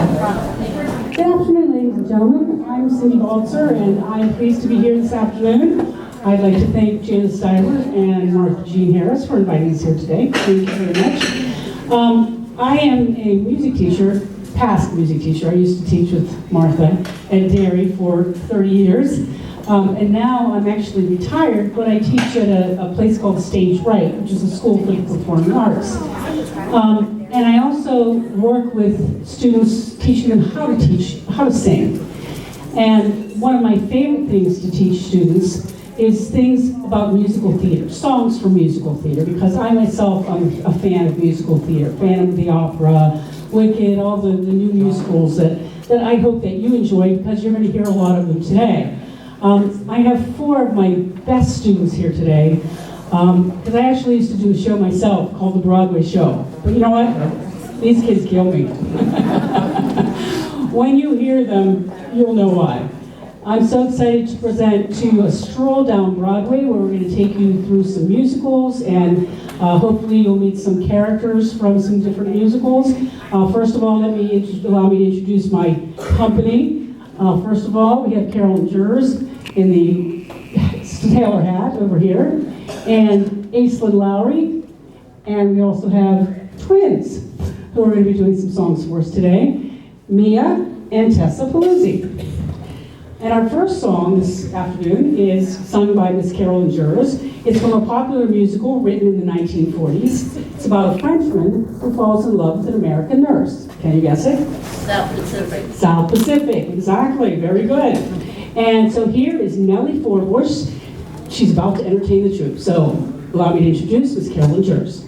Good afternoon, ladies and gentlemen. I'm Cindy Baltzer, and I'm pleased to be here this afternoon. I'd like to thank Janice Stiver and Martha Jean Harris for inviting us here today. Thank you very much. I am a music teacher, past music teacher. I used to teach with Martha at Dairy for 30 years. And now I'm actually retired, but I teach at a place called Stage Right, which is a school for the performing arts. And I also work with students, teaching them how to sing. And one of my favorite things to teach students is things about musical theater, songs for musical theater, because I myself am a fan of musical theater, fan of the opera, Wicked, all the new musicals that I hope that you enjoy, because you're going to hear a lot of them today. I have 4 of my best students here today, because I actually used to do a show myself called The Broadway Show. But you know what? These kids kill me. When you hear them, you'll know why. I'm so excited to present to you a stroll down Broadway, where we're going to take you through some musicals, and hopefully you'll meet some characters from some different musicals. First of all, allow me to introduce my company. First of all, we have Carolyn Jers in the sailor hat over here, and Aislinn Lowry, and we also have twins who are going to be doing some songs for us today, Mia and Tessa Paluzzi. And our first song this afternoon is sung by Miss Carolyn Jers. It's from a popular musical written in the 1940s. It's about a Frenchman who falls in love with an American nurse. Can you guess it? South Pacific. South Pacific, exactly, very good. And so here is Nellie Forbush. She's about to entertain the troupe. So allow me to introduce Miss Carolyn Jers.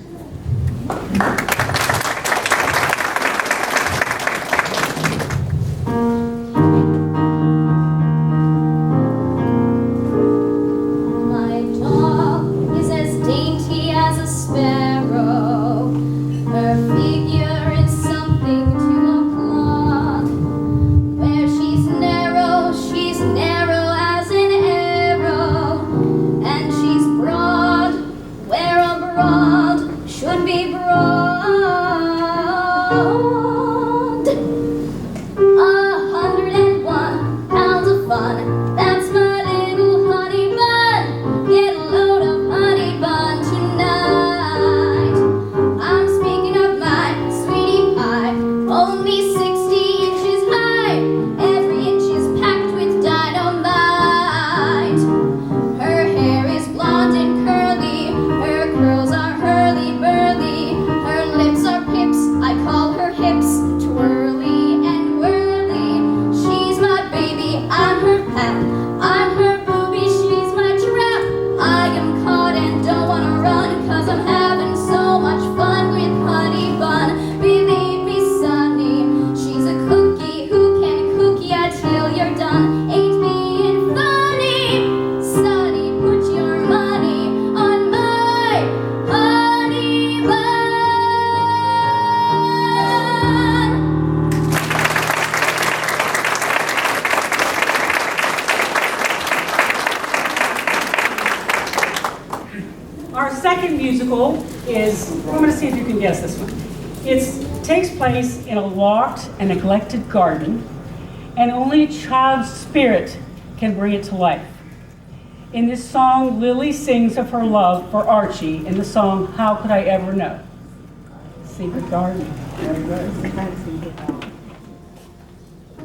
Our second musical is, I'm going to see if you can guess this one. It takes place in a locked and neglected garden, and only a child's spirit can bring it to life. In this song, Lily sings of her love for Archie in the song, How Could I Ever Know? Secret Garden. Very good.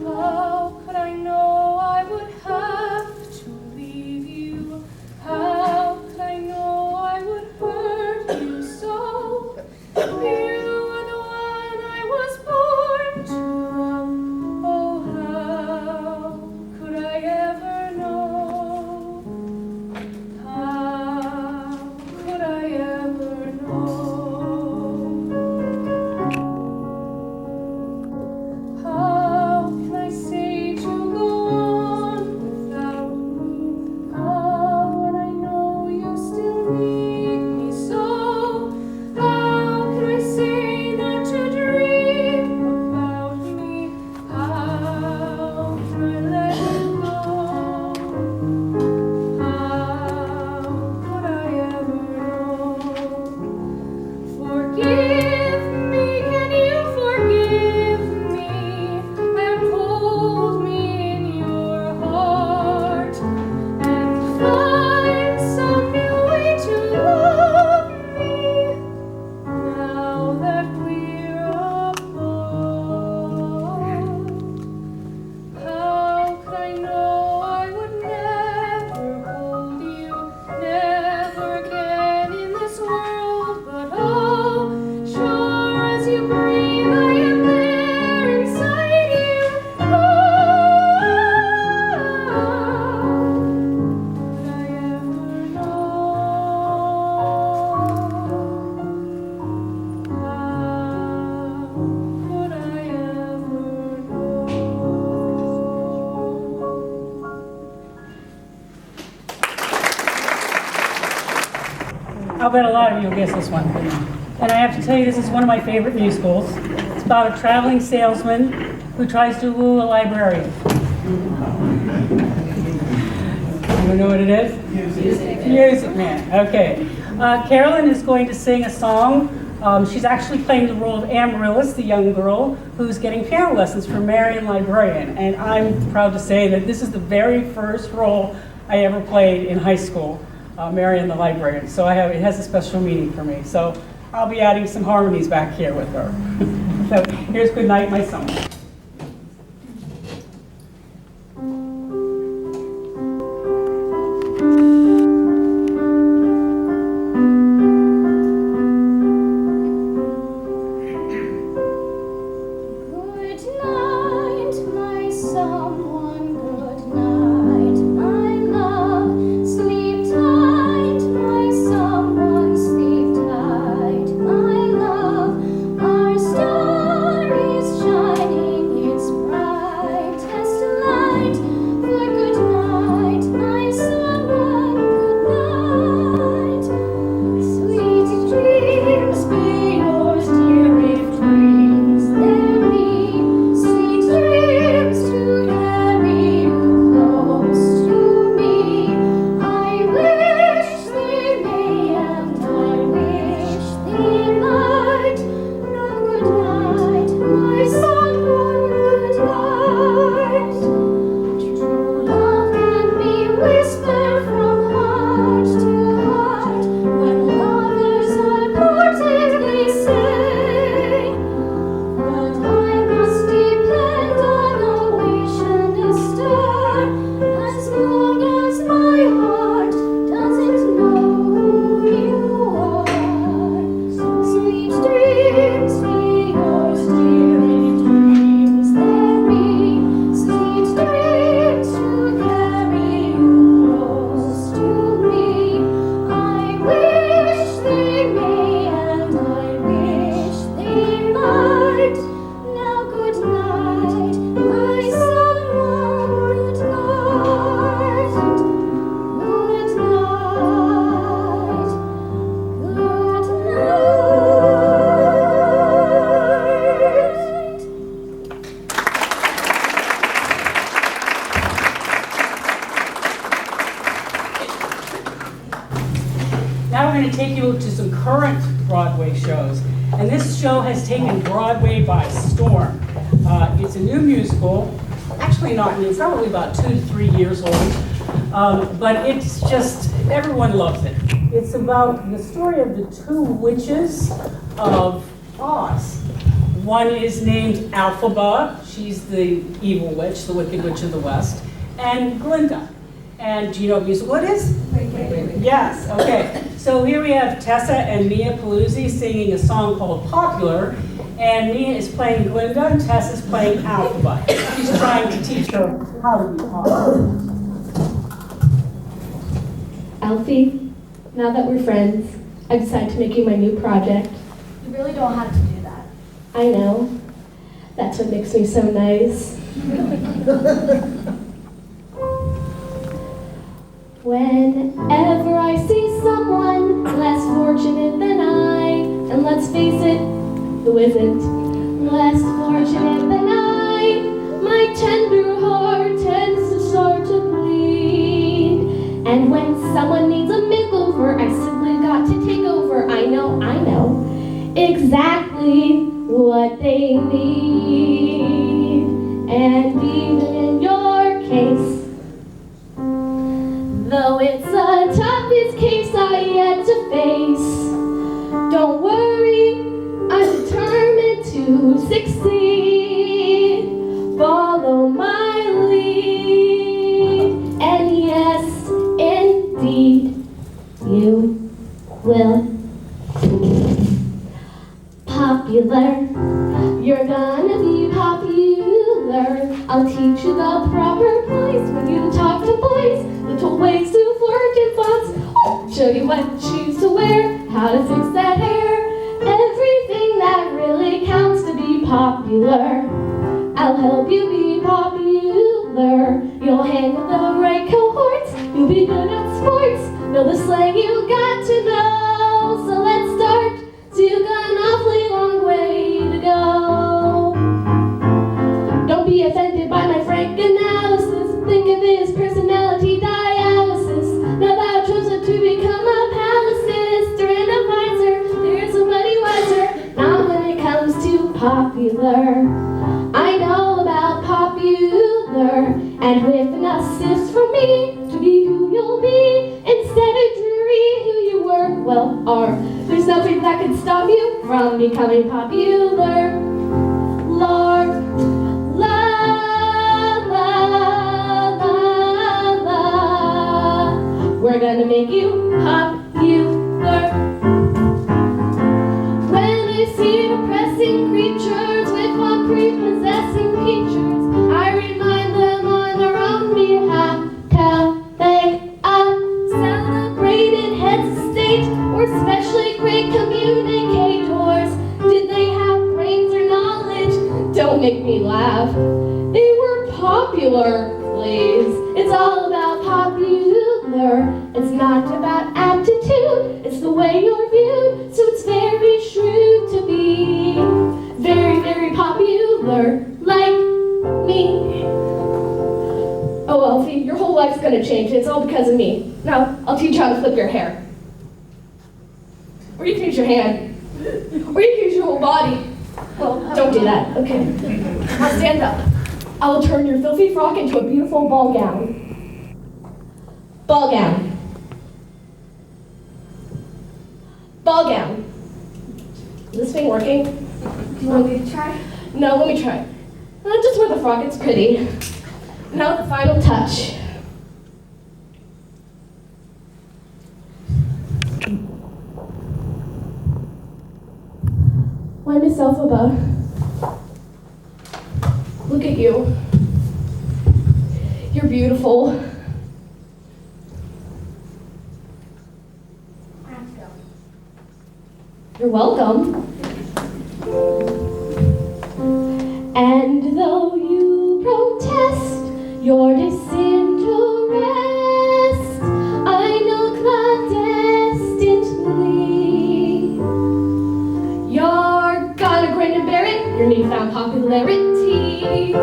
How could I know I would have to leave you? How could I know I would hurt you so? You were the one I was born to love. Oh, how could I ever know? How could I ever know? I'll bet a lot of you will guess this one. And I have to tell you, this is one of my favorite musicals. It's about a traveling salesman who tries to woo a librarian. You know what it is? Music Man. Okay. Carolyn is going to sing a song. She's actually playing the role of Amaryllis, the young girl who's getting piano lessons from Marion Librarian. And I'm proud to say that this is the very first role I ever played in high school, Marion the Librarian. So it has a special meaning for me. So I'll be adding some harmonies back here with her. So here's Good Night, My Summer. Now we're going to take you to some current Broadway shows. And this show has taken Broadway by storm. It's a new musical. Actually not new, it's probably about 2 to 3 years old. But it's just, everyone loves it. It's about the story of the 2 witches of Oz. One is named Elphaba. She's the evil witch, the Wicked Witch of the West. And Glinda. And do you know what musical it is? Yes, okay. So here we have Tessa and Mia Paluzzi singing a song called Popular. And Mia is playing Glinda and Tess is playing Elphaba. She's trying to teach her how to be popular. Alfie, now that we're friends, I've decided to make you my new project. You really don't have to do that. I know. That's what makes me so nice. Whenever I see someone less fortunate than I, and let's face it, who isn't less fortunate than I, my tender heart tends to start to bleed. And when someone needs a makeover, I simply got to take over. I know exactly what they need. And even in your case, though it's the toughest case I yet to face, don't worry, I'm determined to succeed. Follow my lead, and yes, indeed, you will be popular. You're gonna be popular. I'll teach you the proper place when you talk to boys, little ways to flirt and floss. Show you what shoes to wear, how to fix that hair, everything that really counts to be popular. I'll help you be popular. You'll hang with the right cohorts. You'll be good at sports. Know the slang you got to know. so let's start. So you've got an awfully long way to go. Don't be offended by my frank analysis. Think of it as personality dialysis. Now thou hast chosen to become a palimpsest or an advisor. There's somebody wiser. Not when it comes to popular. I know about popular, and with an assist from me to be who you'll be instead of dreary who you were, well, are. There's nothing that can stop you from becoming popular. Lar, la, la, la, la. We're gonna make you popular. When I see depressing creatures with prepossessing features, I remind them on their own behalf till they celebrated heads of state or especially great communicators. Did they have brains or knowledge? Don't make me laugh. They were popular, please. It's all about popular. It's not about aptitude. It's the way you're viewed. So it's very shrewd to be very, very popular, like me. Oh, Elfie, your whole life's gonna change. It's all because of me. Now, I'll teach you how to flip your hair. Or you can use your hand. Or you can use your whole body. Well, don't do that, okay? Now stand up. I will turn your filthy frock into a beautiful ball gown. Ball gown. Ball gown. Is this thing working? Do you want me to try? No, let me try. Just wear the frock, it's pretty. Now the final touch. Why, Miss Elphaba? Look at you. You're beautiful. I have to go. You're welcome. And though you protest your disinterest, I know clandestinely you're gonna grin and bear it, your newfound popularity.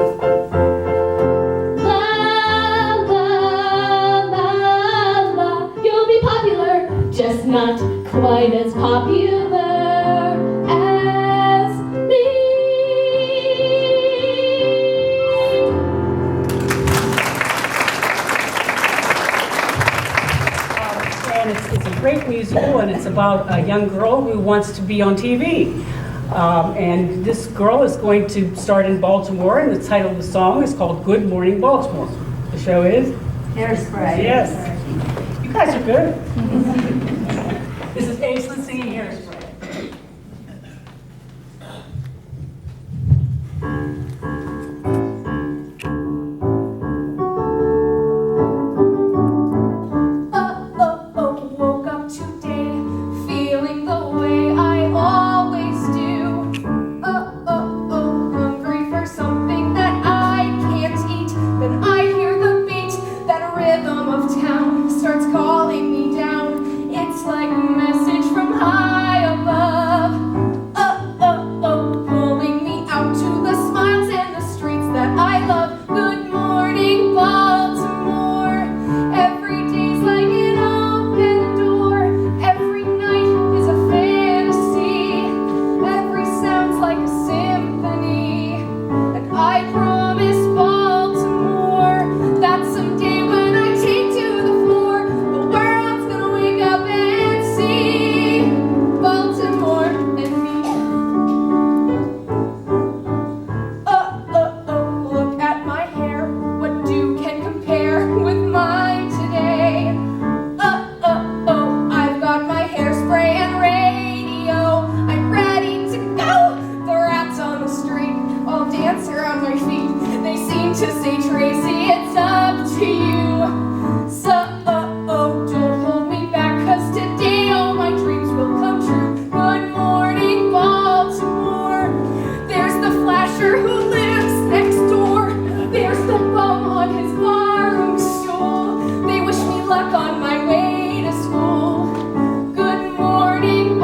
La la la la, you'll be popular, just not quite as popular as me. And it's a great musical, and it's about a young girl who wants to be on TV. And this girl is going to start in Baltimore, and the title of the song is called Good Morning Baltimore. The show is? Hairspray. Yes. You guys are good. This is Aislinn singing Hairspray. Woke up today feeling the way I always do. Hungry for something that I can't eat. Then I hear the beat, that rhythm of town starts calling me down. It's like a message from high above. Pulling me out to the smiles and the streets that I love. Good morning, Baltimore. Every day's like an open door. Every night is a fantasy. Every sound's like a symphony. And I promise Baltimore that someday when I take to the floor, the world's gonna wake up and see Baltimore and me. Look at my hair. What do can compare with mine today? I've got my hairspray and radio. I'm ready to go. The rats on the street all dance around my feet. They seem to say, Tracy, it's up to you. So, don't hold me back, 'cause today all my dreams will come true. Good morning, Baltimore. There's the flasher who lives next door. There's the bum on his barroom stool. They wish me luck on my way to school. Good morning,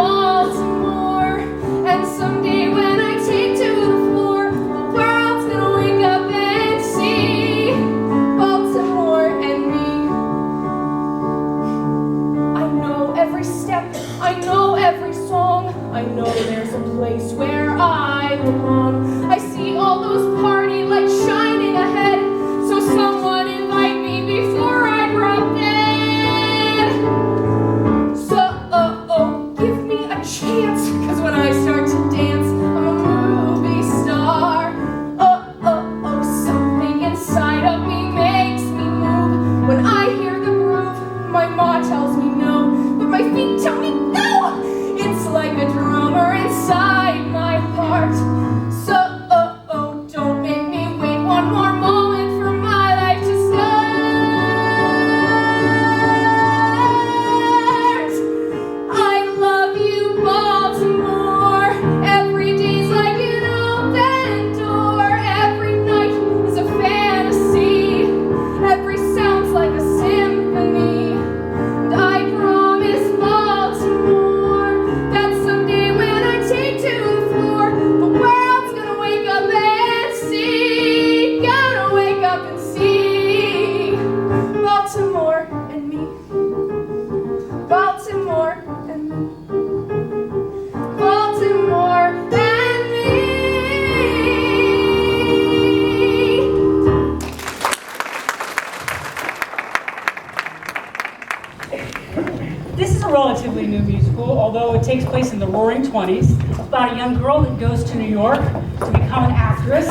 although it takes place in the roaring 20s. It's about a young girl that goes to New York to become an actress,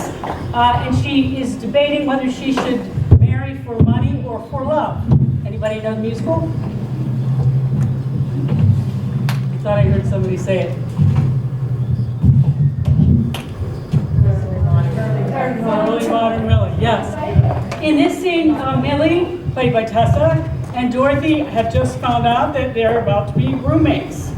and she is debating whether she should marry for money or for love. Anybody know the musical? I thought I heard somebody say it. Early modern Millie, yes. In this scene, Millie, played by Tessa, and Dorothy have just found out that they're about to be roommates.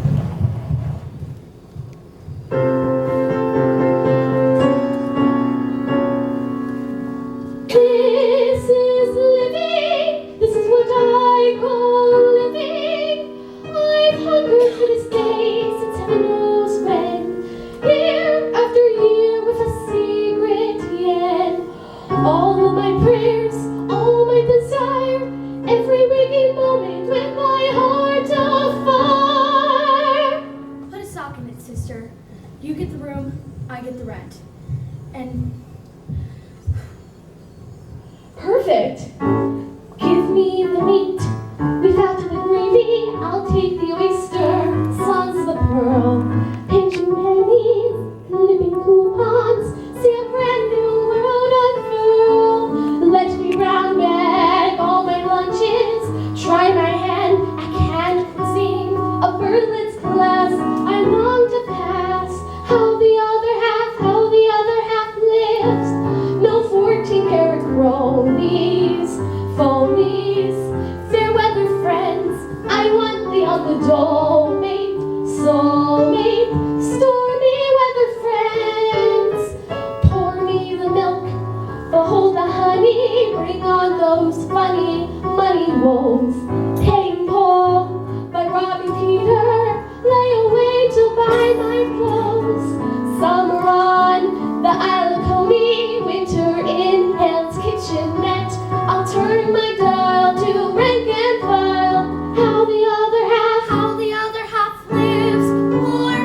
This is living, this is what I call living. I've hungered for this day since heaven knows when. Year after year with a secret yen. All of my prayers, all my desire, every waking moment with my heart afire. Put a sock in it, sister. You get the room, I get the rent. And Perfect. Give me the meat without the gravy. I'll take the oyster, sans the pearl. Pinching pennies, living coupons. See a brand new world unfurl. Let me brown bag all my lunches. Try my hand at canned cuisine. A Berlin's class I long to pass. How the other half lives. No 14-karat cronies, phonies, fair weather friends. I want the dough-mate, soulmate, stormy weather friends. Pour me the milk, behold the honey, bring on those funny money woes. Tame Paul by Robbie Peter, lay away to buy my clothes. Summer on the Isle of Coney, winter in Hell's kitchenette. I'll turn my dial to rank and file. How the other half lives. Or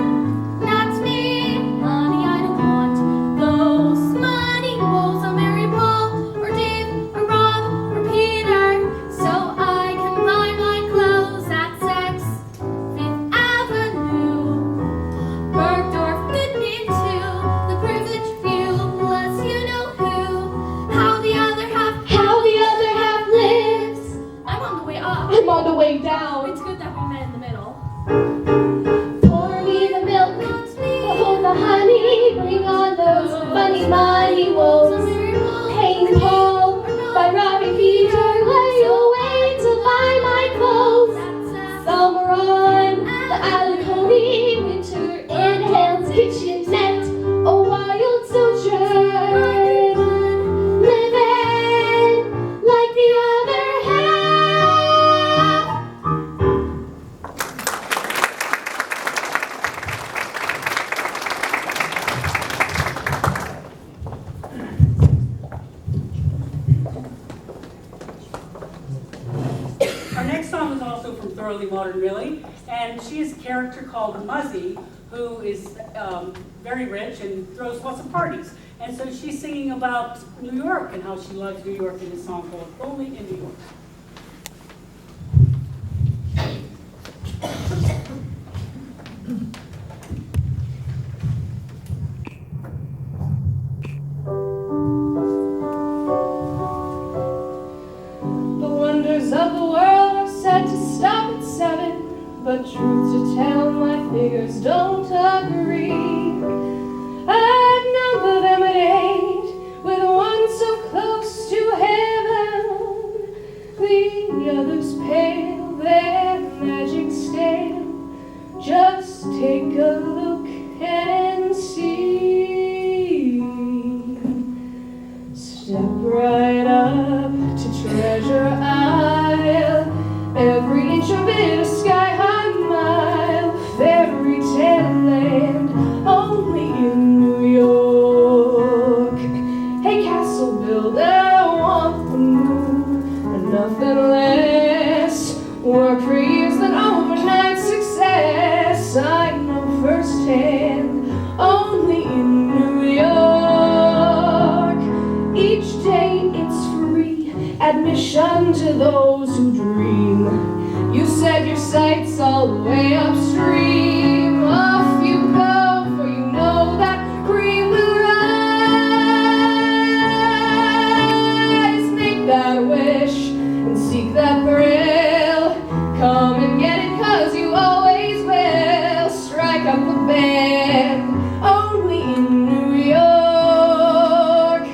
not me, honey, I don't want those money woes. I'll marry Paul or Dave or Rob or Peter, so I can buy my clothes at Saks Fifth Avenue. Bergdorf, good name too. The privileged few, plus you know who. How the other half lives. I'm on the way up. I'm on the way down. it's good that we met in the middle. Pour me the milk, behold the honey, bring on those funny money woes. Pain Paul by Robbie Peter, lay away to buy my clothes. Summer on the Isle of Coney, winter in Hell's kitchenette. A wild sojourn, living like the other half. Our next song is also from Thoroughly Modern Millie, and she is a character called Muzzy, who is very rich and throws lots of parties. And so she's singing about New York and how she loves New York in a song called Only in New York. The wonders of the world are said to stop at 7, but truth to tell, my figures don't agree. I'd number them at 8, with one so close to heaven, the others pale, their magic stale. Just take a look and see. Step right up to Treasure Isle. Every inch of it a sky-high mile. Fairy tale land, only in New York. Hey, castle builder, want the moon and nothing less. Work for years, then overnight success. I know firsthand, only in New York. Each day it's free admission to those who dream. You set your sights all the way upstream. Off you go, for you know that cream will rise. Make that wish and seek that thrill. Come and get it, 'cause you always will. Strike up a band, only in New York.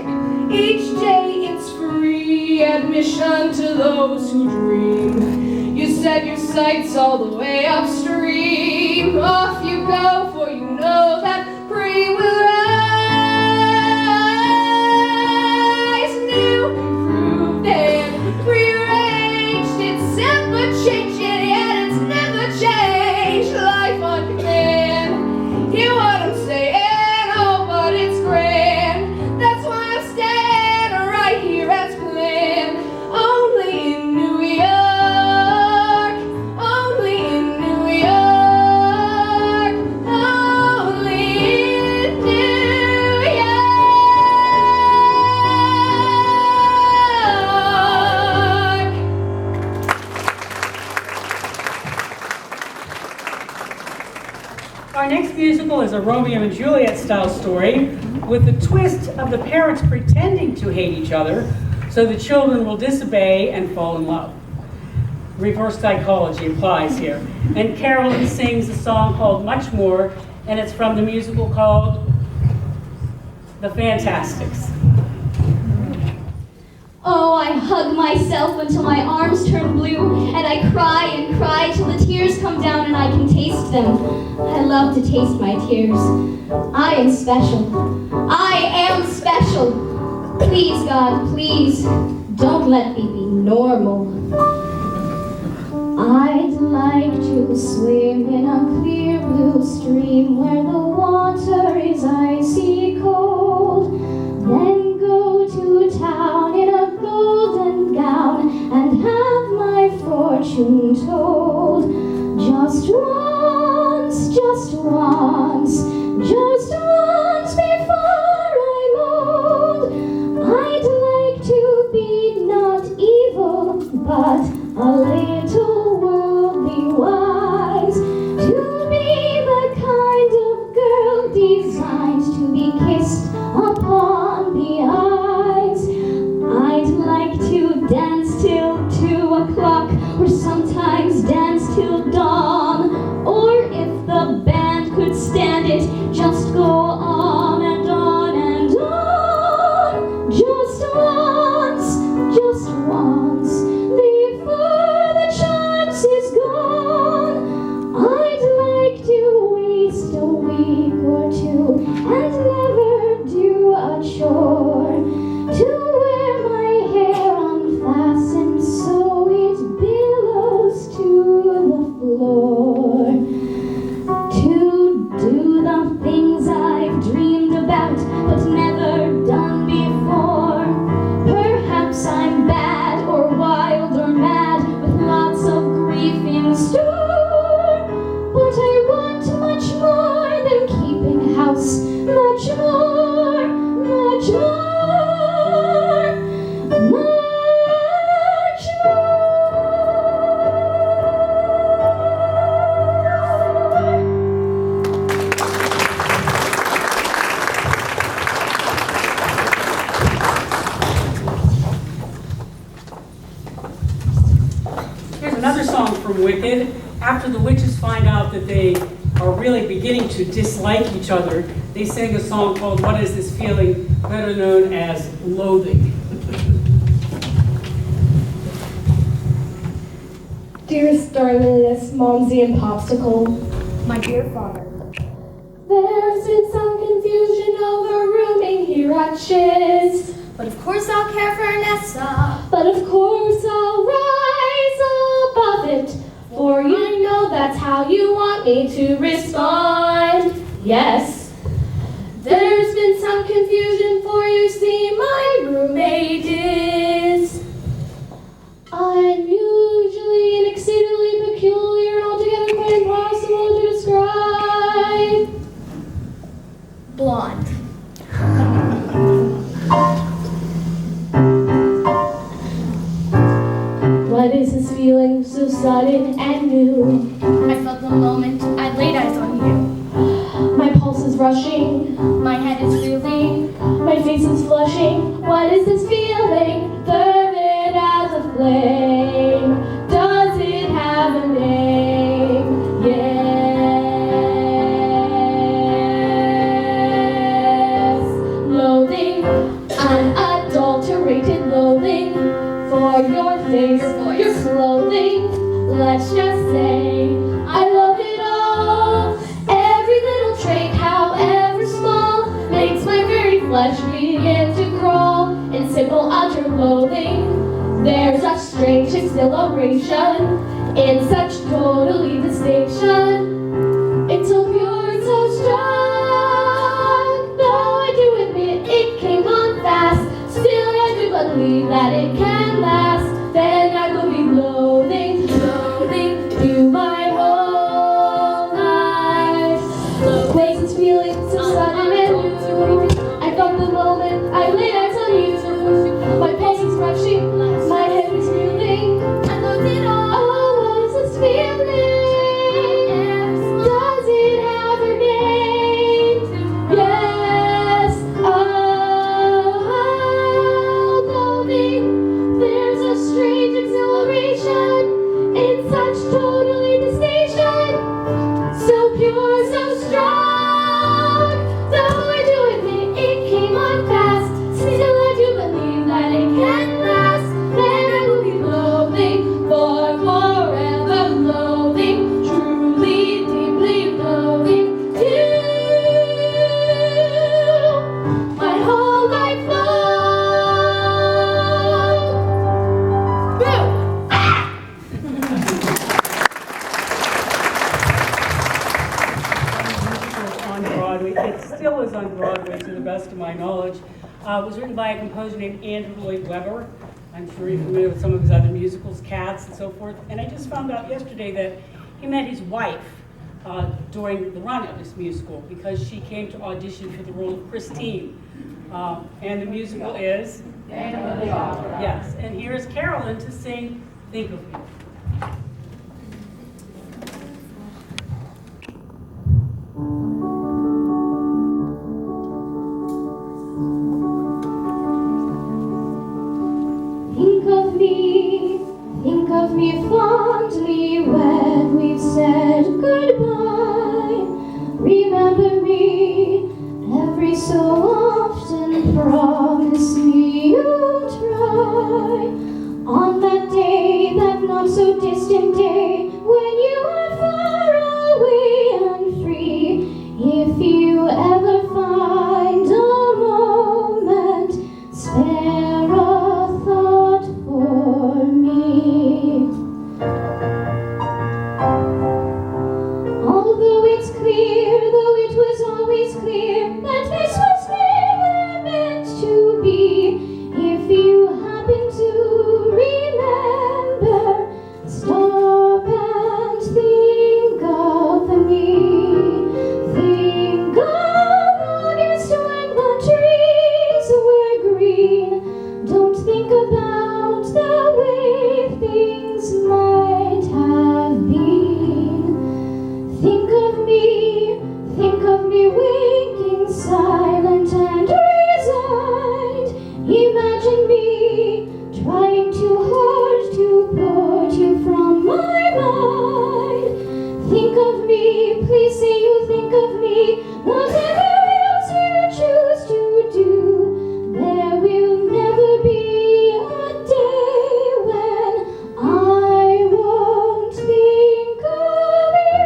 Each day it's free admission to those who dream. You set your sights all the way upstream. Off you go, for you know that free will rise. New, improved, and rearranged. It's never changed, yet it's never changed. Life on command. Hear what I'm saying? Oh, but it's grand. That's why I'm standing right here as planned. Only in New York. Only in New York. Only in New York. Our next musical is a Romeo and Juliet style story with the twist of the parents pretending to hate each other so the children will disobey and fall in love. Reverse psychology applies here. And Carolyn sings a song called Much More, and it's from the musical called The Fantastics. Oh, I hug myself until my arms turn blue, and I cry and cry till the tears come down and I can taste them. I love to taste my tears. I am special. I am special. Please, God, please, don't let me be normal. I'd like to swim in a clear blue stream where the water is icy cold. Then go to town in a golden gown and have my fortune told. Just once, just once, just once before I'm old. I'd like to be not evil, but a little worldly wise. To be the kind of girl designed to be kissed upon the eyes. I'd like to dance till 2 o'clock, or sometimes dance till dawn. Or if the band could stand it, just go on and on and on. Just once, before the chance is gone. I'd like to waste a week or two and never do a chore. To wear my hair unfastened so it billows to the floor. To do the things I've dreamed about but never done before. Perhaps I'm bad or wild or mad with lots of grief in store. But I want much more than keeping house. Much more, much more, much more. Here's another song from Wicked. After the witches find out that they are really beginning to dislike each other, they sing a song called What Is This Feeling, better known as Loathing. Dearest, darlingest, Momsy and Popsicle, My dear father. there's been some confusion over rooming here at Chiz. But of course I'll care for Nessa. But of course I'll rise above it, for you know that's how you want me to respond. Yes. There's been some confusion, for you see my roommate is unusually and exceedingly peculiar and altogether quite impossible to describe. Blonde. What is this feeling so sudden and new. I felt the moment I laid eyes on you. My pulse is rushing, My head is reeling. my face is flushing. What is this feeling? Fervent as a flame. Does it have a name? Yes. Loathing, unadulterated loathing for your face, your clothing. Let's just say I love it all. Every little trait, however small, makes my very flesh begin to crawl. In simple utter loathing, there's a strange exhilaration in such total devastation. It's so pure and so strong. Though I do admit it came on fast, still I do believe that it can last. Then I will be loathing, loathing through my whole life. The ways it's feeling so sudden and new. I felt the moment I laid eyes on you. My pulse is rushing, my head is reeling. I loved it all. Oh, what is this feeling? Does it have a name? Yes. Oh, loathing. There's a strange exhilaration in such total devastation. So pure, so strong. Though I do admit it came on fast, still I do believe that it can last. Then I will be loathing for forever, loathing, truly, deeply loathing you. My whole life long. Boo! On Broadway. It still is on Broadway, to the best of my knowledge. It was written by a composer named Andrew Lloyd Webber. I'm sure you're familiar with some of his other musicals, Cats and so forth. And I just found out yesterday that he met his wife during the run of this musical because she came to audition for the role of Christine. And the musical is? Yes. And here's Carolyn to sing Think of Me. Think of me fondly when we've said goodbye. Remember me every so often, promise me you'll try. On that day, that not so distant day, when you are far away and free, if you ever find a moment, spare a thought for me. Although it's clear, though it was always clear, that this was never meant to be, if you happen to remember, stop and think of me. Think of August when the trees were green. Don't think about the way things might have been. Think of me waking silent and resigned. Imagine me trying too hard to put you from my mind. Think of me, please say you think of me. Whatever else you choose to do, there will never be a day when I won't think of you.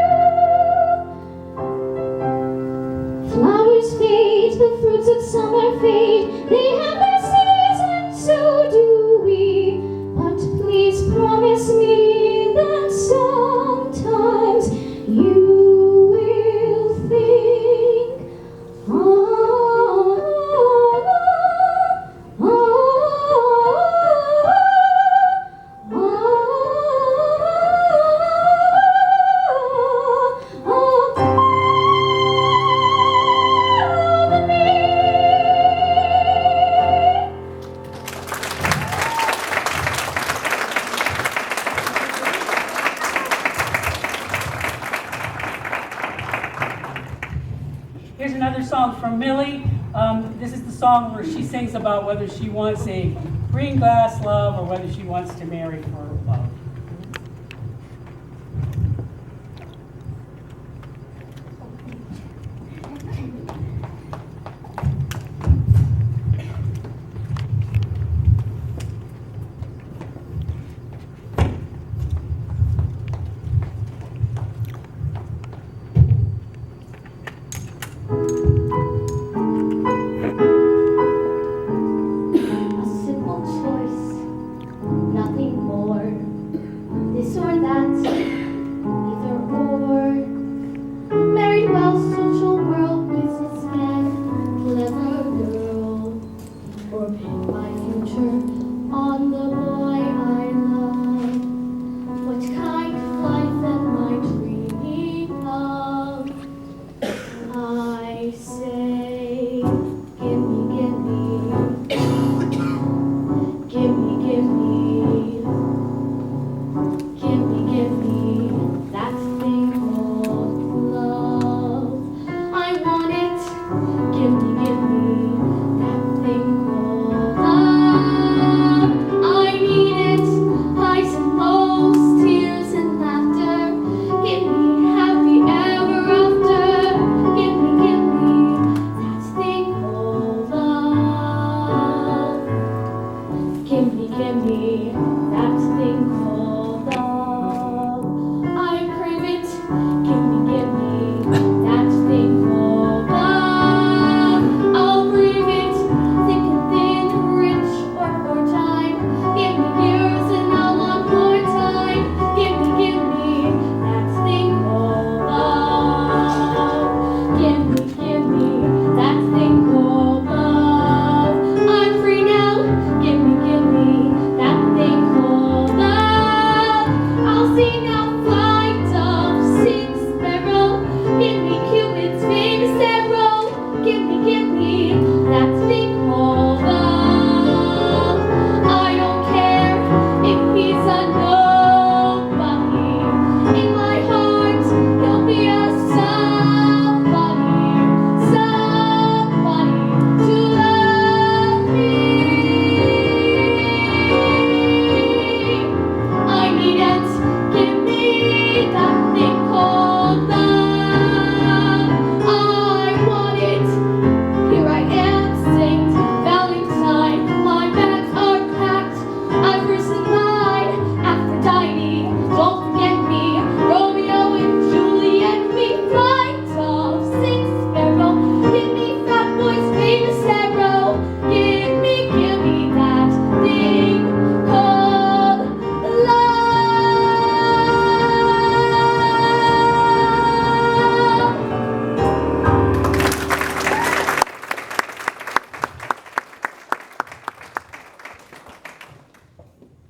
Flowers fade, the fruits of summer fade. They have their season, so do we. But please promise me that sometimes you will Millie, this is the song where she sings about whether she wants a green glass love or whether she wants to marry for love. A simple choice, nothing more. This or that, either or. Married well, social world, businessman, clever girl. Or pin my future on the boy I love. What kind of life am I dreaming of? I say, give me, give me. Give me, give me, give me that thing called love. I want it. Give me that thing called love. I need it. Highs and lows, tears and laughter. Give me happy ever after. Give me that thing called love. Give me that thing called love. I crave it. Give me that thing called love. I'll brave it. Thick and thin, rich or poor time. Give me years and I'll want more time. Give me that thing called love. Give me that thing called love. I'm free now. Give me that thing called love. I'll sing, I'll fly, dove, sing, sparrow. Give me Cupid's famous arrow. Give me that thing called love. I don't care if he's a nobody. In my heart, he'll be a somebody to love me. I need it. Give me that thing called love. I want it. Here I am, Saint Valentine. My bags are packed. I've risen line. Aphrodite, don't forget me. Romeo and Juliet, me fly dove, sing sparrow. Give me fat boy's famous arrow. Give me that thing called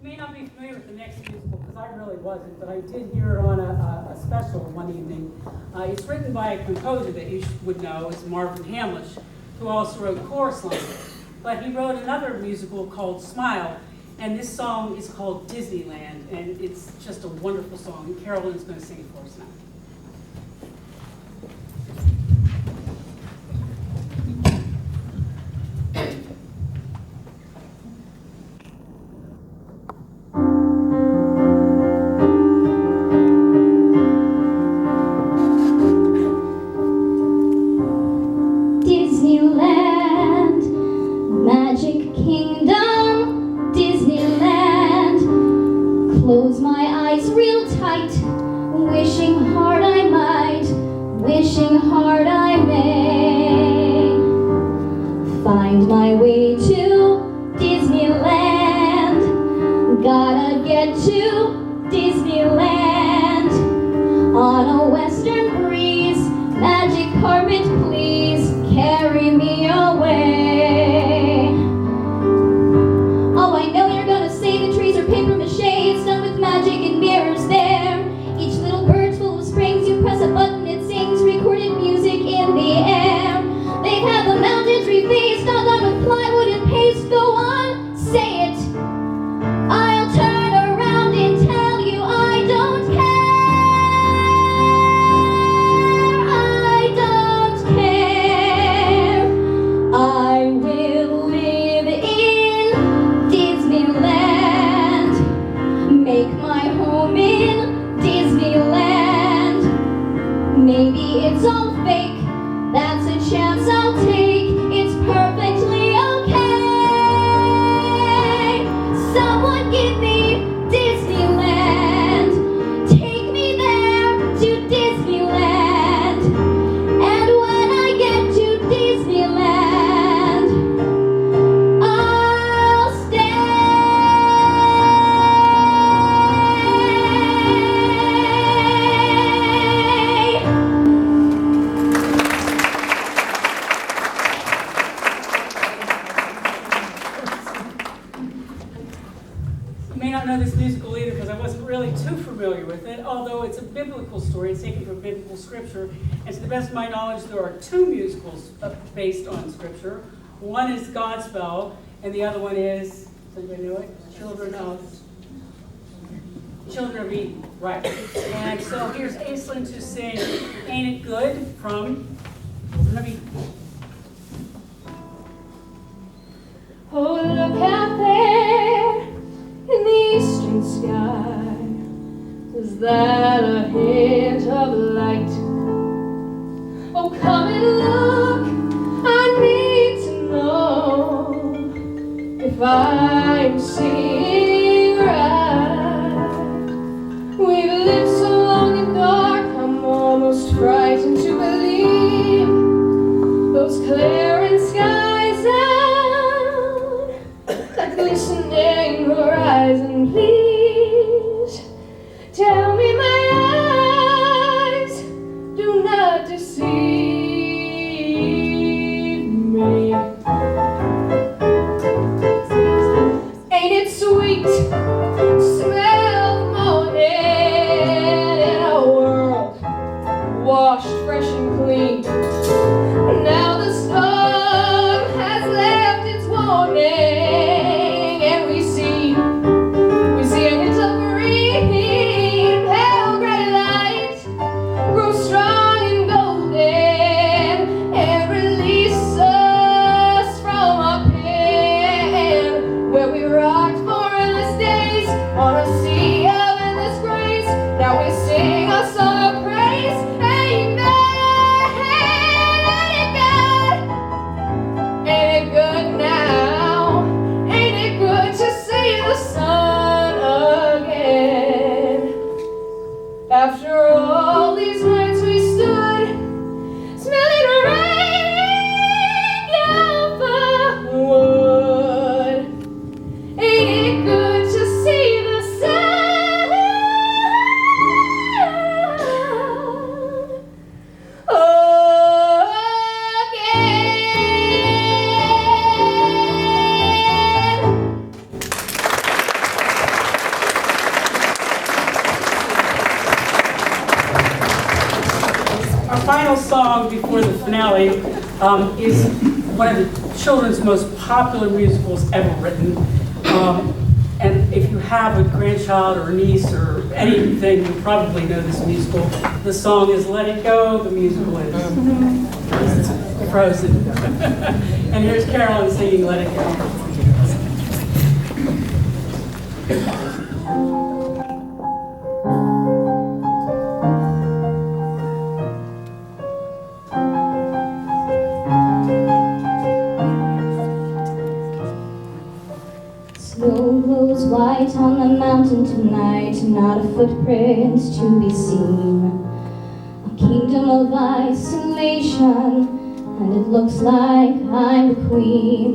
You may not be familiar with the next musical because I really wasn't, but I did hear it on a special one evening. It's written by a composer that you would know, it's Marvin Hamlish, who also wrote Chorus Line. But he wrote another musical called Smile, and this song is called Disneyland, and it's just a wonderful song. And Carolyn's going to sing it for us now. Disneyland, Magic Kingdom, Disneyland. Close my eyes real tight, wishing hard I might, wishing hard I may. Find my way to Disneyland, gotta get to Disneyland. On a western breeze, magic carpet please, carry me away. Oh, I know you're gonna say the trees are paper mache. It's done with magic and mirrors there. Each little bird's full of springs. You press a button, it sings recorded music in the air. They've had the mountains refaced, all done with plywood and paste. Go on, say it. I'll turn around and tell you I don't care. I don't care. may not know this musical either because I wasn't really too familiar with it, although it's a biblical story. It's taken from biblical scripture. And to the best of my knowledge, there are two musicals based on scripture. One is Godspell, and the other one is, does anybody know it? Children of Eden, right. And so here's Aislinn to sing Ain't It Good from Children of Eden. Oh, look out there in the eastern sky. Is that a hint of light? Oh, come and look. I need to know if I'm seeing right. We've lived so long in dark, I'm almost frightened to believe those clearing skies out, that glistening horizon. Please tell me my eyes do not deceive me. Ain't it sweet to smell the morning in a world washed fresh and clean? Now the storm has left its warning, and we see a hint of green, pale gray light grow strong and golden and release us from our pain, where we rocked for endless days on a sea of endless grace. Now we sing a song of praise. Amen. Ain't it good now? Ain't it good to see the sun again? After all these nights we stood, smelling rain down the wood. Ain't it good to see the sun again? Our final song before the finale is one of the children's most popular musicals ever written. And if you have a grandchild or a niece or anything, you probably know this musical. The song is Let It Go, the musical is Frozen. And here's Carolyn singing Let It Go. Snow glows white on the mountain tonight, not a footprint to be seen. A kingdom of isolation, and it looks like I'm the queen.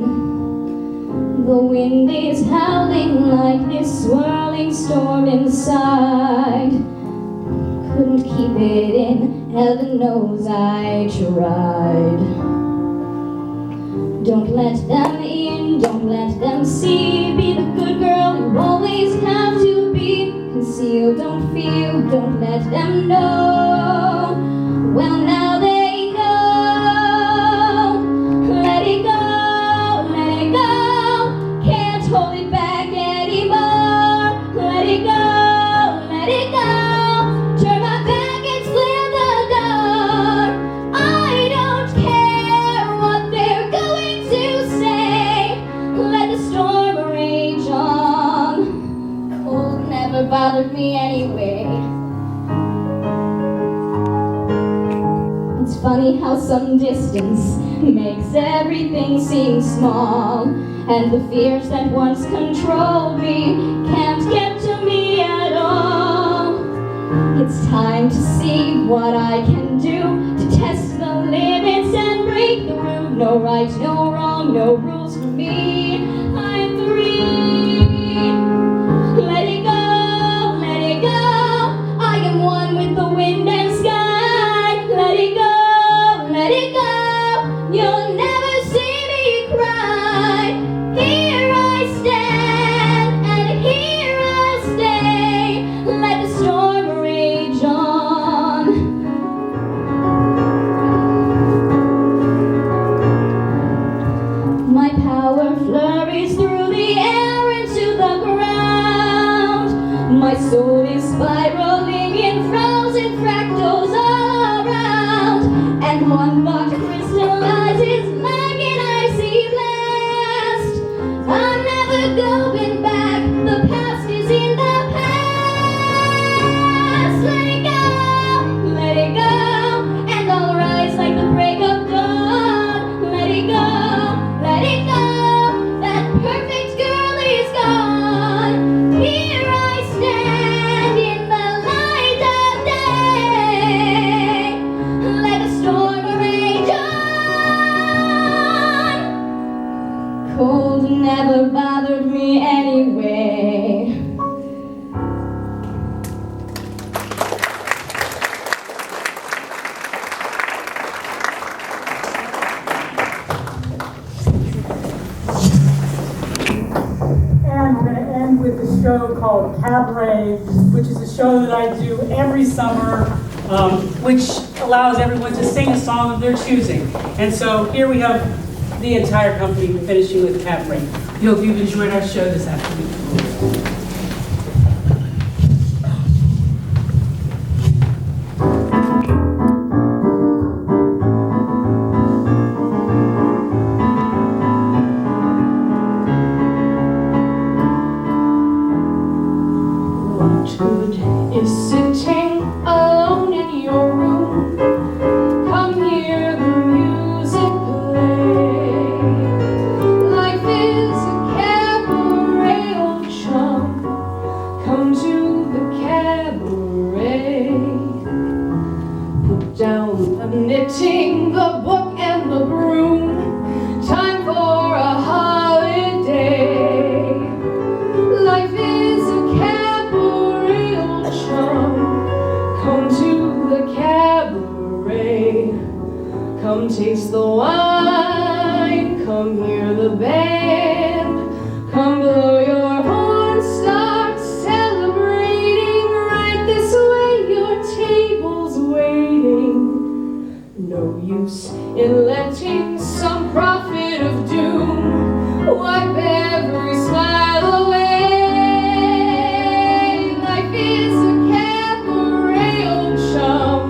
The wind is howling like this swirling storm inside. Couldn't keep it in, heaven knows I tried. Don't let them in, don't let them see. Be the good girl you always have to be. Conceal, don't feel, don't let them know. Well, now they know. Let it go, let it go. Can't hold it back anymore. Let it go, let it go. Turn my back and slam the door. I don't care what they're going to say. Let the storm rage on. Cold never bothered me anyway. It's funny how some distance makes everything seem small, and the fears that once controlled me can't get to me at all. It's time to see what I can do, to test the limits and break the rule. No right, no wrong, no rules for me. I'm free. Let it go, let it go. I am one with the wind and sky. Let it go, let it go. You'll never see me cry. Here I stand and here I My soul is spiraling in frozen fractals all around, and one thought crystallizes like an icy blast. I'm never going back, the past is in the past. Let it go, and I'll rise like the break of dawn. Let it go, that perfect girl is gone. Here I stand in the light of day, like a storm rage on. Cold never bothered me anyway. And we're going to end with a show called Cabaret, which is a show that I do every summer, which allows everyone to sing a song of their choosing. And so here we have the entire company finishing with Cabaret. We hope you've enjoyed our show this afternoon. Good is sitting alone in your room. Come hear the music play. Life is a cabaret, old chum. Come to the cabaret. Put down the knitting, the book, and the broom. Time for a holiday. Life is a cabaret, old chum. Come to the cabaret. Come taste the wine. Come hear the band. Come blow your horn. Start celebrating. Right this way, your table's waiting. No use in letting some prophet of doom wipe every smile away. Life is a cabaret, old chum.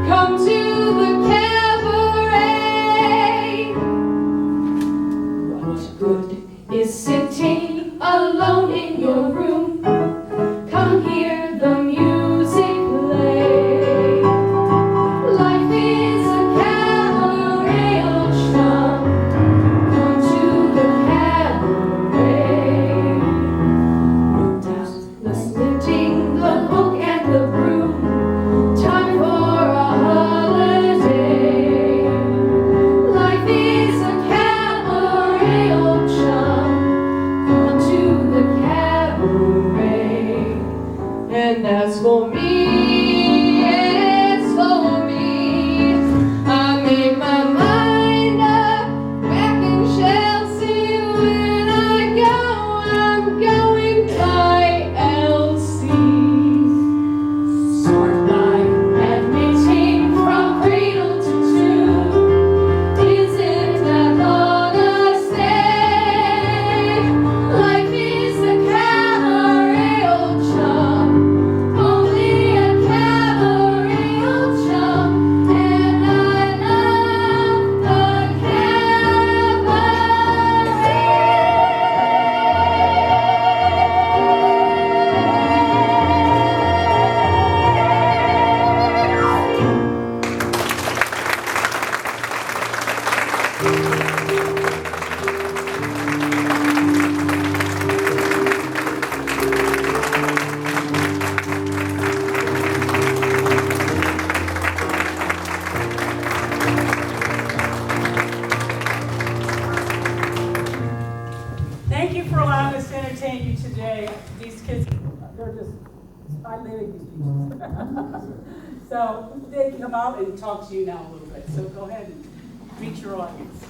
Come to the cabaret. What good is sitting alone in your room? Come hear the music play. Life is a cabaret, old chum. Come to the cabaret. The knitting, the book, and the broom. Time for a holiday. Life is a cabaret, old chum. Come to the cabaret. And as for me, I made my mind up back in Chelsea. When I go, I'm going by Elsie. Sort by admitting from cradle to tomb. Isn't that long a stay? Life is a cabaret, old chum. Only a cabaret, old chum. And I love the Thank you for allowing us to entertain you today. These kids, they're just, I live these speeches. So they can come out and talk to you now a little bit. So go ahead and reach your audience.